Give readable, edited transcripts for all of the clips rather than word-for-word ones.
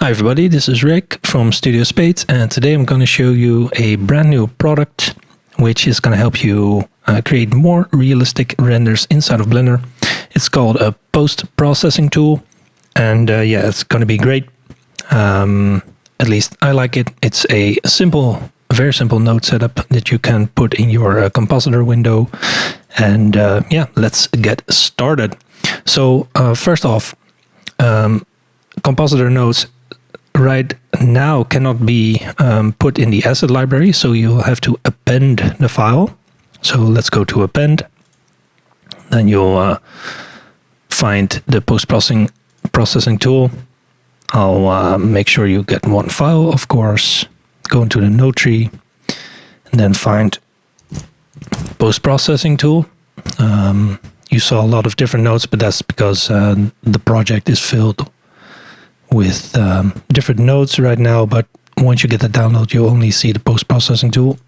Hi everybody, this is Rick from Studio Spades, and today I'm going to show you a brand new product which is going to help you create more realistic renders inside of Blender. It's called a post-processing tool, and yeah, it's going to be great. At least I like it. It's a very simple node setup that you can put in your compositor window, and yeah, let's get started. So first off, compositor nodes right now cannot be put in the asset library, so you'll have to append the file. So let's go to append. Then you'll find the post-processing tool. I'll make sure you get one file, of course. Go into the node tree and then find post-processing tool. You saw a lot of different nodes, but that's because the project is filled with different nodes right now, but once you get the download, you'll only see the post-processing tool.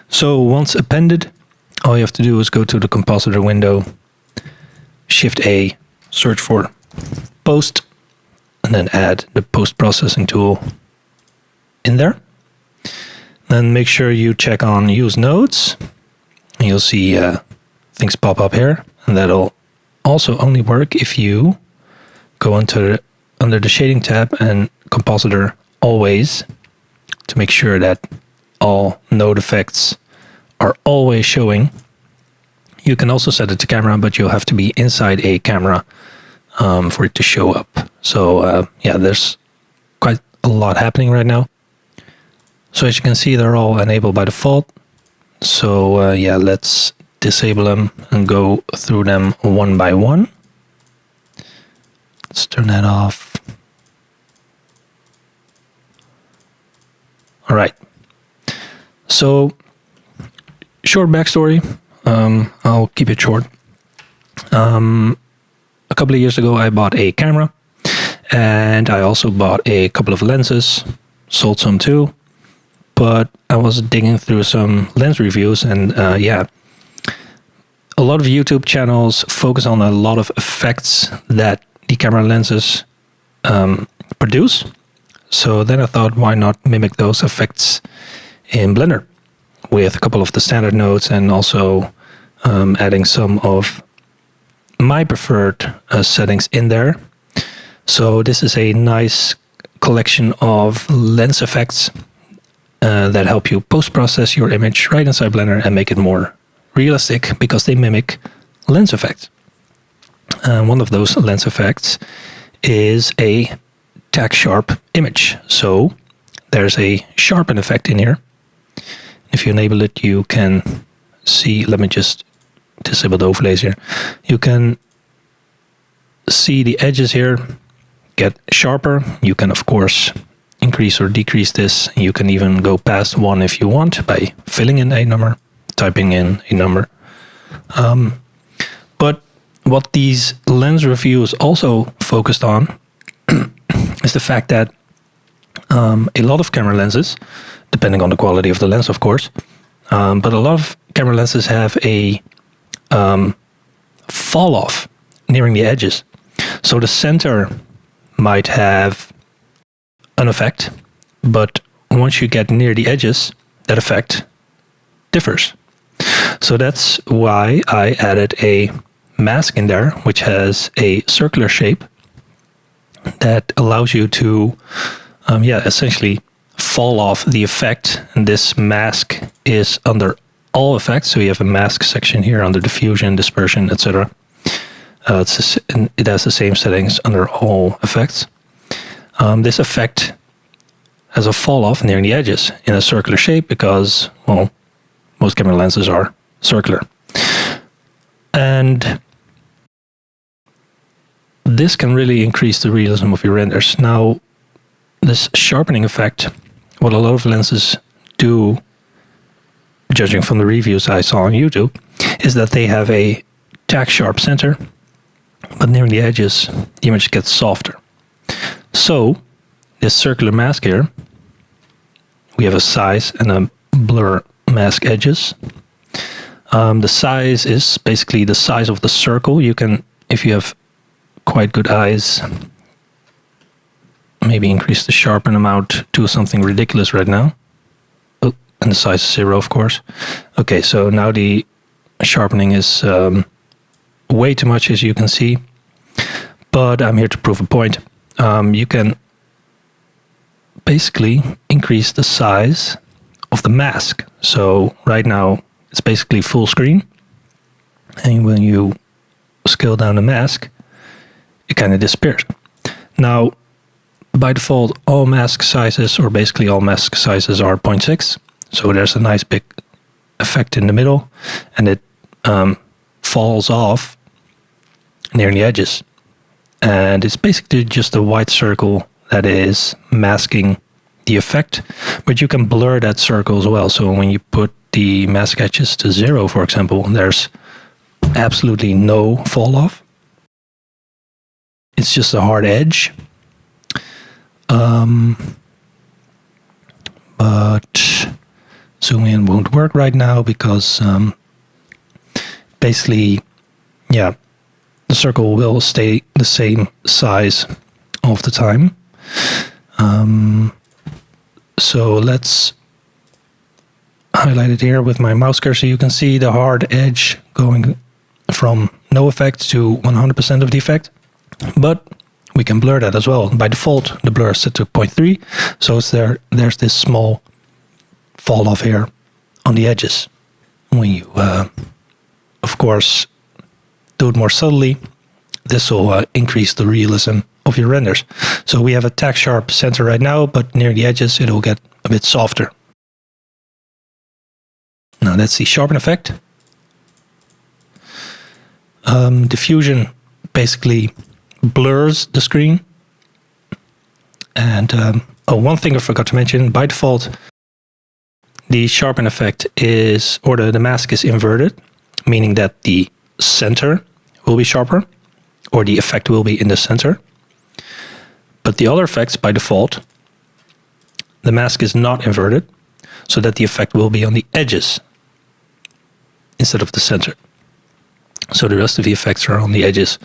So once appended, all you have to do is go to the compositor window, Shift A, search for post, and then add the post-processing tool in there. Then make sure you check on use nodes, and you'll see things pop up here, and that'll also only work if you go under the shading tab and compositor always, to make sure that all node effects are always showing. You can also set it to camera, but you'll have to be inside a camera for it to show up. So yeah, there's quite a lot happening right now. So as you can see, they're all enabled by default. So yeah, let's disable them and go through them one by one. Let's turn that off. All right. So, short backstory. I'll keep it short. A couple of years ago, I bought a camera, and I also bought a couple of lenses, sold some too. But I was digging through some lens reviews, and yeah, a lot of YouTube channels focus on a lot of effects that the camera lenses produce. So then I thought, why not mimic those effects in Blender with a couple of the standard nodes, and also adding some of my preferred settings in there. So this is a nice collection of lens effects that help you post-process your image right inside Blender and make it more realistic, because they mimic lens effects. One of those lens effects is a tack sharp image. So there's a sharpen effect in here. If you enable it, you can see, let me just disable the overlays here. You can see the edges here get sharper. You can of course increase or decrease this. You can even go past 1 if you want by filling in a number, typing in a number. But what these lens reviews also focused on is the fact that a lot of camera lenses, depending on the quality of the lens, of course, but a lot of camera lenses have a fall off nearing the edges. So the center might have an effect, but once you get near the edges, that effect differs. So that's why I added a mask in there, which has a circular shape that allows you to yeah, essentially fall off the effect. And this mask is under all effects. So you have a mask section here under diffusion, dispersion, etc. It has the same settings under all effects. This effect has a fall off near the edges in a circular shape because, well, most camera lenses are circular. And this can really increase the realism of your renders. Now, this sharpening effect, what a lot of lenses do, judging from the reviews I saw on YouTube, is that they have a tack sharp center, but near the edges, the image gets softer. So, this circular mask here, we have a size and a blur mask edges. The size is basically the size of the circle. You can, if you have quite good eyes, maybe increase the sharpen amount to something ridiculous right now. Oh, and the size is 0, of course. Okay, so now the sharpening is way too much, as you can see. But I'm here to prove a point. You can basically increase the size of the mask. So right now it's basically full screen. And when you scale down the mask, it kind of disappears. Now, by default, all mask sizes, or basically all mask sizes, are 0.6. So there's a nice big effect in the middle, and it falls off near the edges. And it's basically just a white circle that is masking the effect, but you can blur that circle as well. So when you put the mask edges to 0, for example, there's absolutely no fall off. It's just a hard edge. But zoom in won't work right now because basically, yeah, the circle will stay the same size all of the time. So let's highlight it here with my mouse cursor. You can see the hard edge going from no effect to 100% of the effect. But we can blur that as well. By default, the blur is set to 0.3. So it's there's this small fall off here on the edges. When you, of course, do it more subtly, this will increase the realism of your renders. So we have a tack sharp center right now, but near the edges it will get a bit softer. Now that's the sharpen effect. Diffusion basically blurs the screen. And one thing I forgot to mention, by default, the sharpen effect is, or the mask is inverted, meaning that the center will be sharper, or the effect will be in the center. But the other effects, by default, the mask is not inverted, so that the effect will be on the edges instead of the center. So the rest of the effects are on the edges.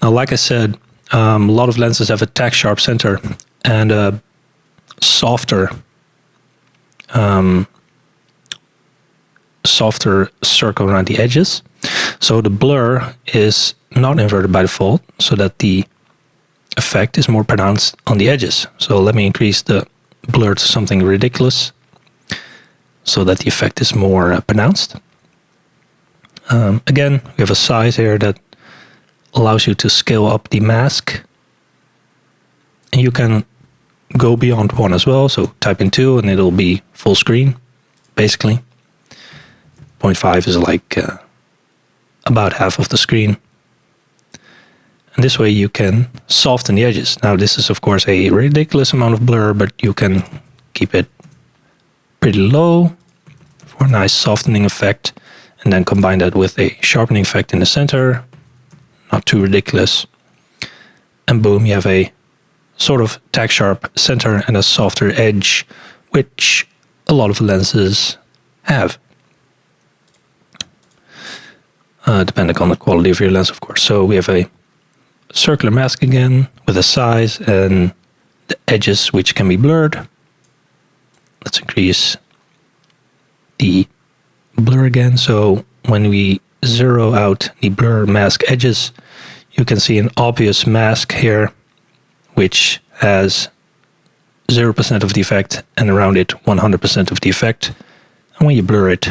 Now, like I said, a lot of lenses have a tack sharp center and a softer circle around the edges. So the blur is not inverted by default, so that the effect is more pronounced on the edges. So let me increase the blur to something ridiculous so that the effect is more pronounced. Again, we have a size here that allows you to scale up the mask. And you can go beyond 1 as well. So type in 2 and it'll be full screen, basically. 0.5 is like about half of the screen. And this way you can soften the edges. Now this is of course a ridiculous amount of blur, but you can keep it pretty low for a nice softening effect. And then combine that with a sharpening effect in the center, not too ridiculous. And boom, you have a sort of tack sharp center and a softer edge, which a lot of lenses have. Depending on the quality of your lens, of course. So we have a circular mask again with a size and the edges which can be blurred. Let's increase the blur again. So when we zero out the blur mask edges, you can see an obvious mask here which has 0% of the effect and around it 100% of the effect. And when you blur it,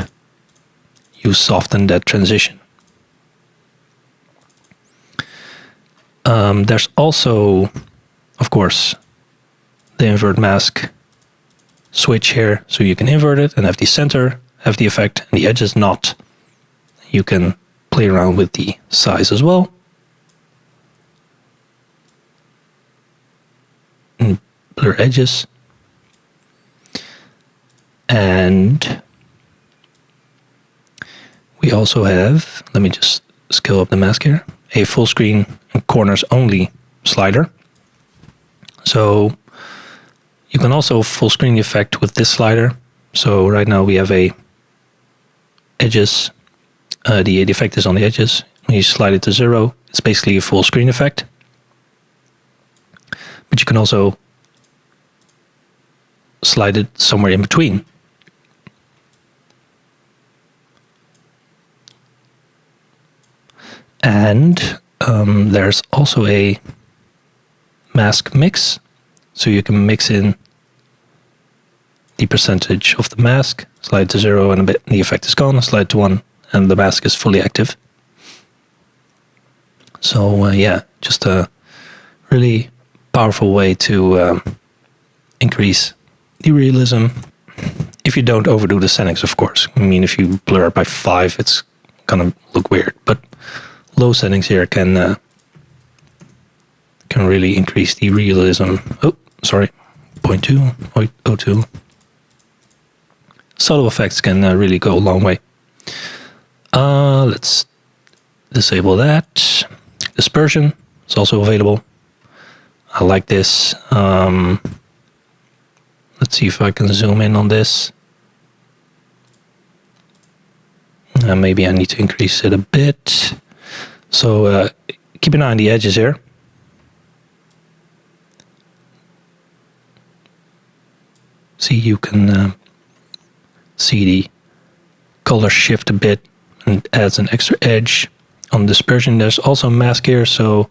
you soften that transition. There's also, of course, the invert mask switch here, so you can invert it and have the center have the effect and the edges not. You can play around with the size as well. And blur edges. And we also have, let me just scale up the mask here, a full screen and corners only slider. So you can also full screen the effect with this slider. So right now we have a edges, the effect is on the edges. When you slide it to 0, it's basically a full screen effect. But you can also slide it somewhere in between. And there's also a mask mix, so you can mix in the percentage of the mask, slide to 0 and the effect is gone, slide to 1 and the mask is fully active. So yeah, just a really powerful way to increase the realism, if you don't overdo the settings, of course. I mean, if you blur it by 5, it's gonna look weird, but low settings here can really increase the realism. Oh, sorry, 0.2, 0.02. Subtle effects can really go a long way. Let's disable that. Dispersion is also available. I like this. Let's see if I can zoom in on this. Maybe I need to increase it a bit. So keep an eye on the edges here. See, you can see the color shift a bit and adds an extra edge. On dispersion, there's also a mask here, so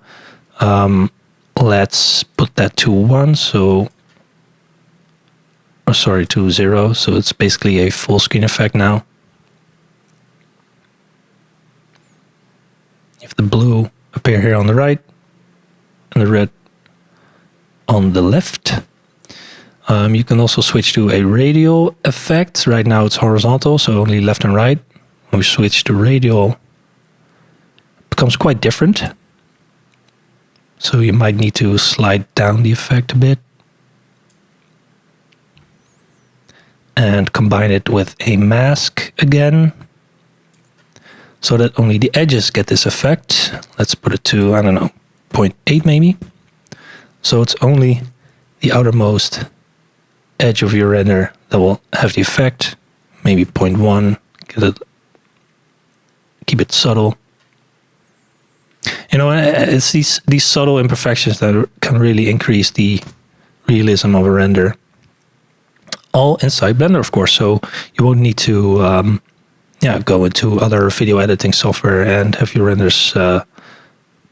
let's put that to 1. So, or sorry, to 0. So it's basically a full screen effect now. If the blue appear here on the right and the red on the left. You can also switch to a radial effect. Right now it's horizontal, so only left and right. When we switch to radial, it becomes quite different. So you might need to slide down the effect a bit. And combine it with a mask again, so that only the edges get this effect. Let's put it to, I don't know, 0.8 maybe. So it's only the outermost edge of your render that will have the effect. Maybe 0.1, keep it subtle. You know, it's these subtle imperfections that can really increase the realism of a render. All inside Blender, of course, so you won't need to go into other video editing software and have your renders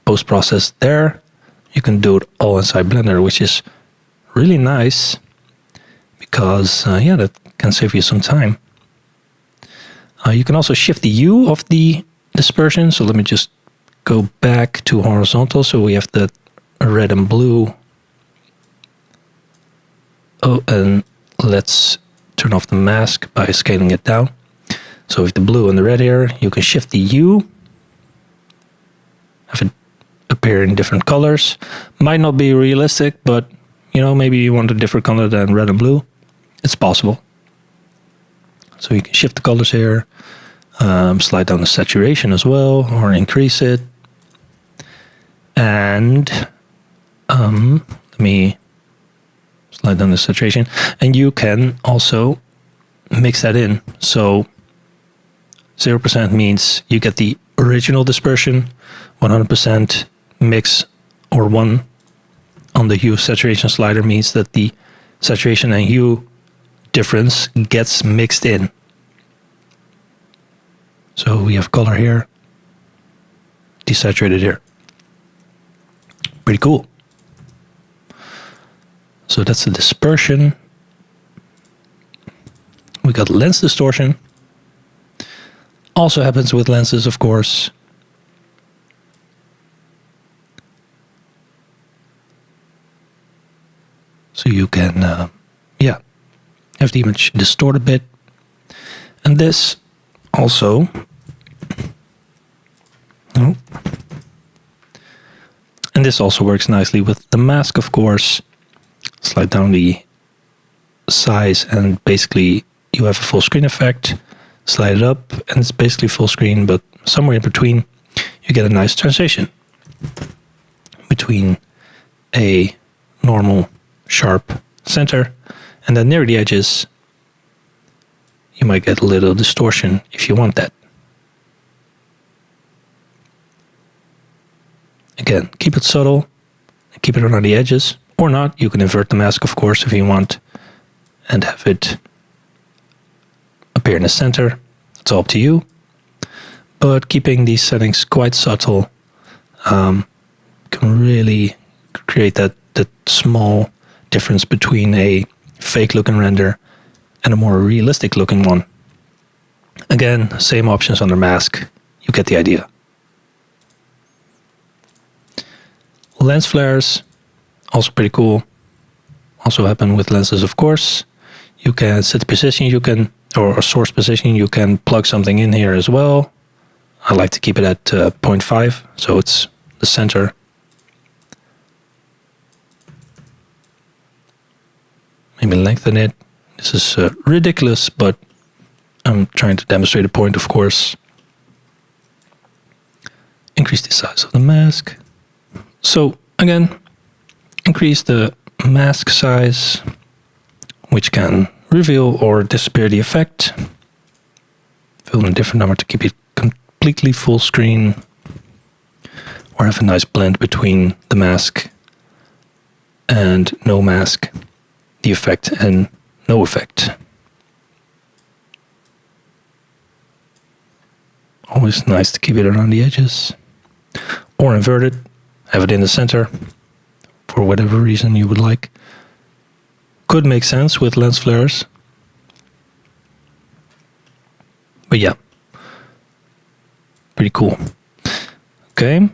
post-processed there. You can do it all inside Blender, which is really nice because, that can save you some time. You can also shift the hue of the dispersion, so let me just go back to horizontal, so we have the red and blue. Oh, and let's turn off the mask by scaling it down. So with the blue and the red here, you can shift the hue, have it appear in different colors. Might not be realistic, but maybe you want a different color than red and blue. It's possible. So you can shift the colors here, slide down the saturation as well, or increase it. And let me slide down the saturation. And you can also mix that in. So 0% means you get the original dispersion, 100% mix or 1 on the hue saturation slider means that the saturation and hue difference gets mixed in. So we have color here, desaturated here. Pretty cool. So that's the dispersion. We got lens distortion. Also happens with lenses, of course. So you can, have the image distort a bit. And this also, works nicely with the mask, of course. Slide down the size and basically you have a full screen effect. Slide it up and it's basically full screen, but somewhere in between you get a nice transition between a normal sharp center and then near the edges you might get a little distortion if you want that. Again, keep it subtle and keep it around the edges, or not. You can invert the mask, of course, if you want, and have it appear in the center. It's all up to you. But keeping these settings quite subtle can really create that small difference between a fake looking render and a more realistic looking one. Again, same options under mask. You get the idea. Lens flares, also pretty cool. Also happen with lenses, of course. You can set the position, or source position. You can plug something in here as well. I like to keep it at 0.5, so it's the center. Maybe lengthen it. This is ridiculous, but I'm trying to demonstrate a point, of course. Increase the size of the mask. So again, increase the mask size, which can reveal or disappear the effect. Fill in a different number to keep it completely full screen, or have a nice blend between the mask and no mask, the effect and no effect. Always nice to keep it around the edges, or invert it, have it in the center for whatever reason you would like. Could make sense with lens flares, but yeah, pretty cool. Okay,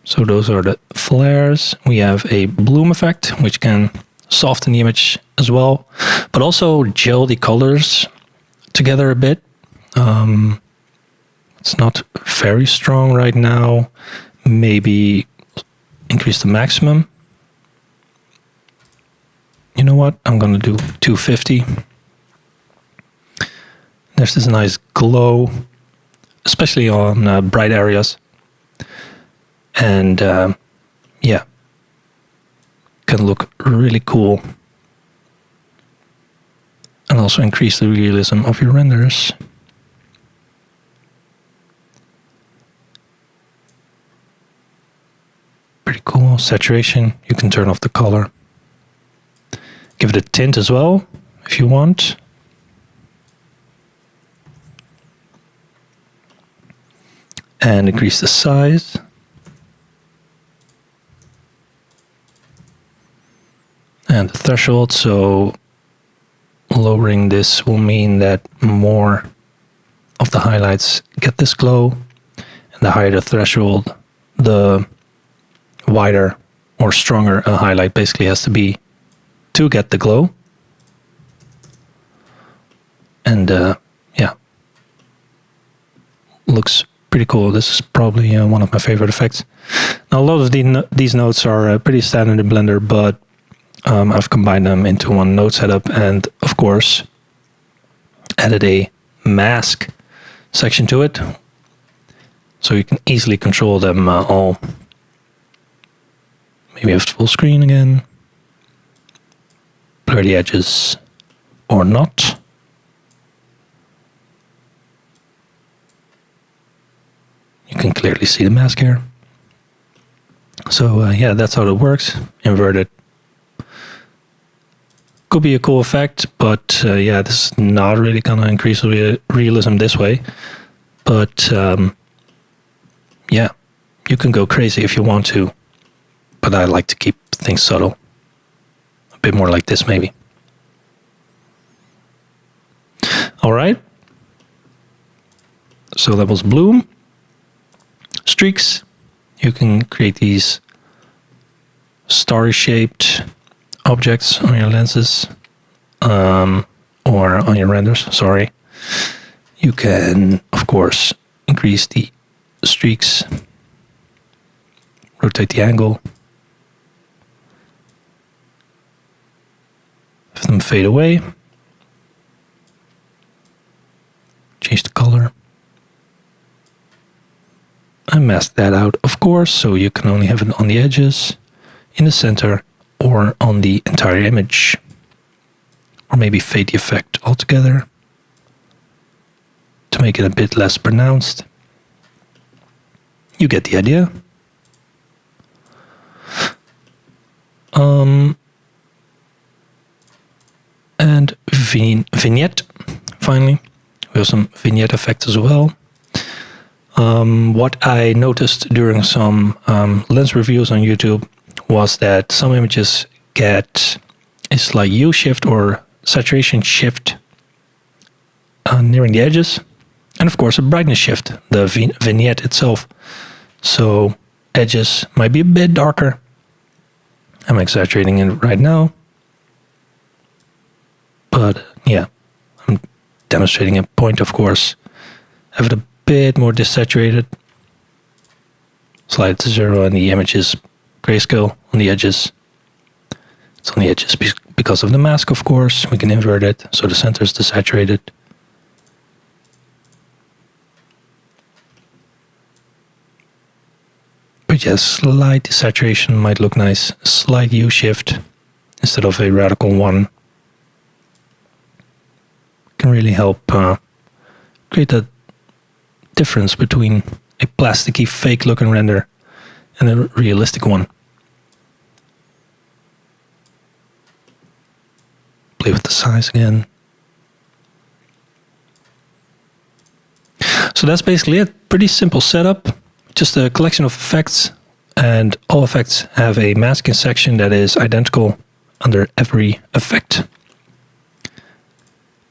so those are the flares. We have a bloom effect, which can soften the image as well, but also gel the colors together a bit. It's not very strong right now. Maybe increase the maximum. You know what? I'm going to do 250. There's this nice glow, especially on bright areas. And yeah, can look really cool. And also increase the realism of your renders. Pretty cool. Saturation, you can turn off the color. Give it a tint as well, if you want. And increase the size. And the threshold, so lowering this will mean that more of the highlights get this glow. And the higher the threshold, the wider or stronger a highlight basically has to be to get the glow. And yeah, looks pretty cool. This is probably one of my favorite effects. Now a lot of these nodes are pretty standard in Blender, but I've combined them into one node setup, and of course added a mask section to it, so you can easily control them all. Maybe have full screen again. Blur the edges or not. You can clearly see the mask here. So yeah, that's how it works. Inverted. Could be a cool effect, but yeah, this is not really gonna increase realism this way. But yeah, you can go crazy if you want to. But I like to keep things subtle. A bit more like this, maybe. All right. So that was bloom. Streaks. You can create these star-shaped objects on your lenses, or on your renders, sorry. You can, of course, increase the streaks, rotate the angle, have them fade away, change the color, and mask that out, of course, so you can only have it on the edges, in the center, or on the entire image. Or maybe fade the effect altogether to make it a bit less pronounced. You get the idea. And vignette, finally. We have some vignette effects as well. What I noticed during some lens reviews on YouTube was that some images get a slight hue shift or saturation shift nearing the edges, and of course a brightness shift, the vignette itself. So edges might be a bit darker. I'm exaggerating it right now, but yeah, I'm demonstrating a point, of course. Have it a bit more desaturated. Slide it to 0, and the image is grayscale on the edges. It's on the edges because of the mask, of course. We can invert it so the center is desaturated. But yes, slight desaturation might look nice. Slight hue shift instead of a radical one can really help create that difference between a plasticky, fake-looking render and a realistic one. Play with the size again. So that's basically it. Pretty simple setup. Just a collection of effects, and all effects have a masking section that is identical under every effect.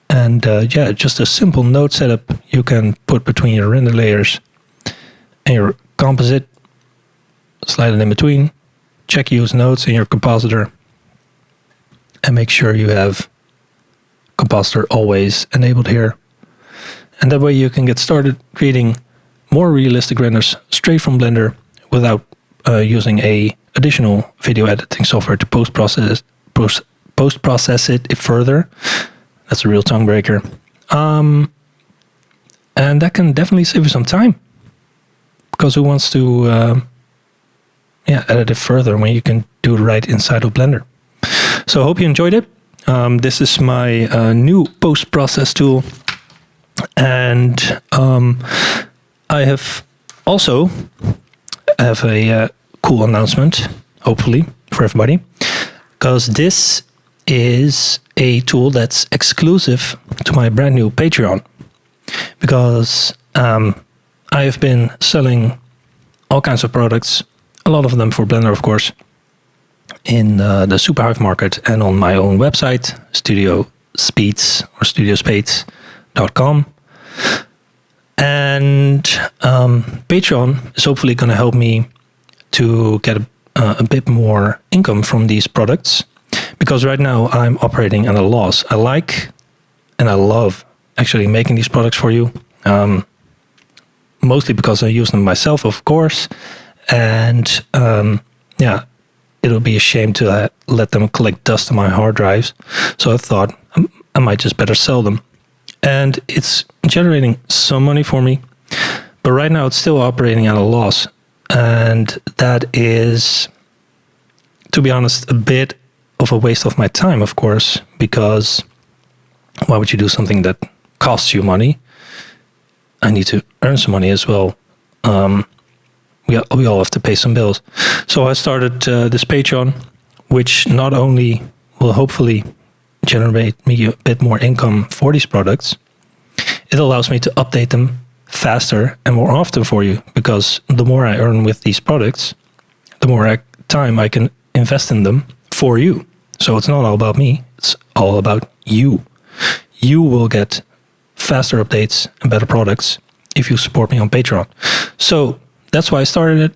And yeah, just a simple node setup you can put between your render layers and your composite. Slide it in between, check use nodes in your compositor, and make sure you have compositor always enabled here. And that way you can get started creating more realistic renders straight from Blender without using a additional video editing software to post-process it further. That's a real tongue breaker. And that can definitely save you some time, because who wants to edit it further when you can do it right inside of Blender? So I hope you enjoyed it. This is my new post-process tool, and I have also a cool announcement, hopefully, for everybody, because this is a tool that's exclusive to my brand new Patreon, because I have been selling all kinds of products, a lot of them for Blender, of course, in the Superhive market and on my own website, StudioSpeeds or StudioSpades.com. And Patreon is hopefully going to help me to get a bit more income from these products, because right now I'm operating at a loss. I like and I love actually making these products for you, mostly because I use them myself, of course, and yeah, it'll be a shame to let them collect dust on my hard drives. So I thought I might just better sell them. And it's generating some money for me, but right now it's still operating at a loss. And that is, to be honest, a bit of a waste of my time, of course, because why would you do something that costs you money? I need to earn some money as well. We all have to pay some bills. So I started this Patreon, which not only will hopefully generate me a bit more income for these products, it allows me to update them faster and more often for you, because the more I earn with these products, the more time I can invest in them for you. So it's not all about me, it's all about you. You will get faster updates and better products if you support me on Patreon. So that's why I started it.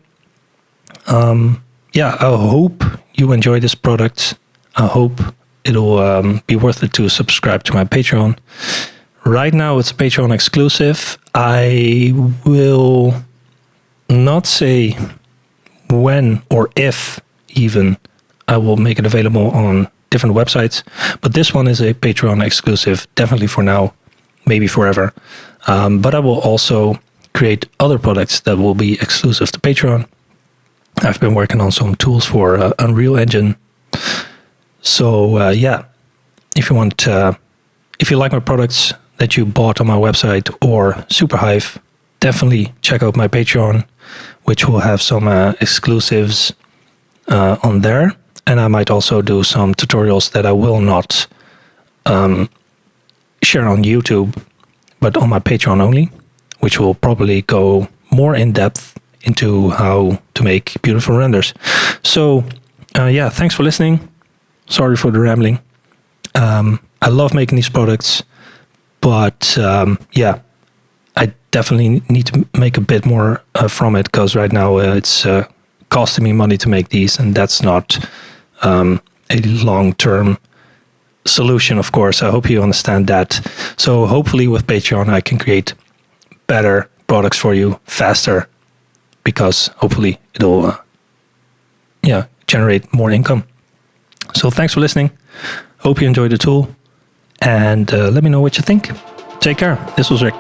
Yeah, I hope you enjoy this product. I hope it'll be worth it to subscribe to my Patreon. Right now it's Patreon exclusive. I will not say when or if even I will make it available on different websites, but this one is a Patreon exclusive, definitely for now, maybe forever. But I will also create other products that will be exclusive to Patreon. I've been working on some tools for Unreal Engine. So yeah, if you like my products that you bought on my website or Superhive, definitely check out my Patreon, which will have some exclusives on there. And I might also do some tutorials that I will not share on YouTube, but on my Patreon only, which will probably go more in depth into how to make beautiful renders. So yeah, thanks for listening. Sorry for the rambling. I love making these products, but yeah, I definitely need to make a bit more from it, because right now it's costing me money to make these, and that's not a long-term solution, of course. I hope you understand that. So hopefully with Patreon I can create better products for you faster, because hopefully it'll yeah, generate more income. So thanks for listening. Hope you enjoyed the tool, and let me know what you think. Take care. This was Rick.